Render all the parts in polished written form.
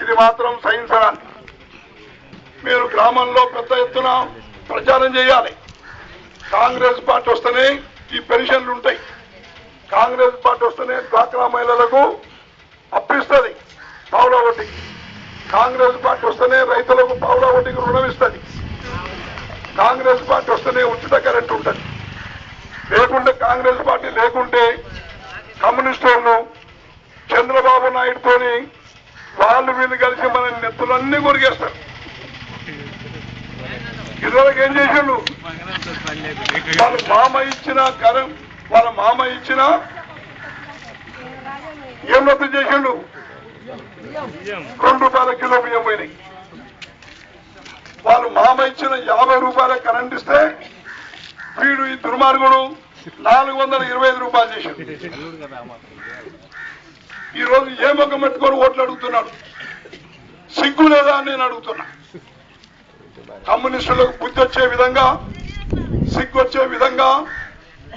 ఇది మాత్రం సహించరాని. మీరు గ్రామంలో పెద్ద ఎత్తున ప్రచారం చేయాలి. కాంగ్రెస్ పార్టీ వస్తేనే ఈ పెన్షన్లు ఉంటాయి, కాంగ్రెస్ పార్టీ వస్తేనే డ్వాక్రా మహిళలకు అప్పిస్తుంది పావుల వడ్డీకి, కాంగ్రెస్ పార్టీ వస్తేనే రైతులకు పావుల వడ్డీకి రుణం ఇస్తుంది, కాంగ్రెస్ పార్టీ వస్తేనే ఉచిత కరెంట్ ఉంటుంది. లేకుంటే కాంగ్రెస్ పార్టీ లేకుంటే కమ్యూనిస్టులను చంద్రబాబు నాయుడుతోని వాళ్ళు వీళ్ళు కలిసి మన నెత్తులన్నీ కొరిగేస్తారు. ఇదివరకు ఏం చేసిండు, వాళ్ళ మామ ఇచ్చిన ఏం రద్దు చేసిండు, 2 రూపాయల కిలో బియ్యం పోయినాయి. వాళ్ళు మామ ఇచ్చిన 50 రూపాయల కరెంట్ ఇస్తే వీడు ఈ దుర్మార్గుడు 425 రూపాయలు చేశాడు. ఈ రోజు ఏ ముఖం పెట్టుకొని ఓట్లు అడుగుతున్నాడు, సిగ్గు లేదా అని నేను అడుగుతున్నా. కమ్యూనిస్టులకు బుద్ధి వచ్చే విధంగా, సిగ్గు వచ్చే విధంగా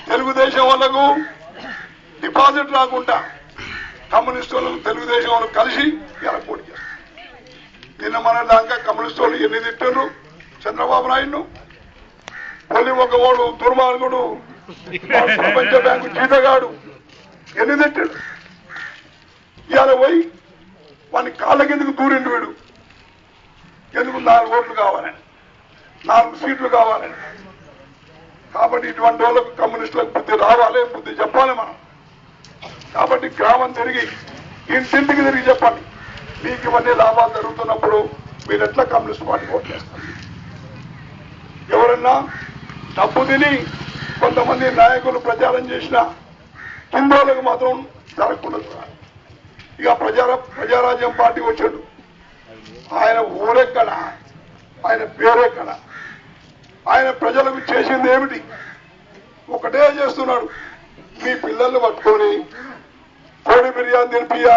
తెలుగుదేశం వాళ్ళకు డిపాజిట్ రాకుండా కమ్యూనిస్టులకు తెలుగుదేశం వాళ్ళు కలిసి ఇలా పోటీ చేస్తారు. నిన్న మన దాకా కమ్యూనిస్టు వాళ్ళు ఎన్ని తిట్టారు చంద్రబాబు నాయుడును. మళ్ళీ ఒక ఓడు దుర్మార్గుడు ప్రపంచ బ్యాంకు జీతగాడు ఎన్ని తిట్టాడు. ఇవాళ పోయి వాని కాళ్ళ కిందకు దూరిండు వీడు. ఎందుకు 4 ఓట్లు కావాలని, 4 సీట్లు కావాలని. కాబట్టి ఇటువంటి వాళ్ళకు కమ్యూనిస్టులకు బుద్ధి రావాలి, బుద్ధి చెప్పాలి మనం. కాబట్టి గ్రామం తిరిగి ఇంటింటికి తిరిగి చెప్పండి, మీకు ఇవన్నీ లాభాలు జరుగుతున్నప్పుడు మీరు ఎట్లా కమ్యూనిస్ట్ పార్టీ ఓట్లు చేస్తారు. ఎవరన్నా డబ్బు తిని కొంతమంది నాయకులు ప్రచారం చేసిన కిందోళ్ళకు మాత్రం జరగకుండా చూడాలి. ఇక ప్రజారాజ్యం పార్టీ వచ్చాడు, ఆయన ఊరెక్కడ, ఆయన పేరెక్కడ, ఆయన ప్రజలకు చేసింది ఏమిటి? ఒకటే చేస్తున్నాడు, మీ పిల్లల్ని పట్టుకొని కోడి బిర్యానీ తినిపియాలి.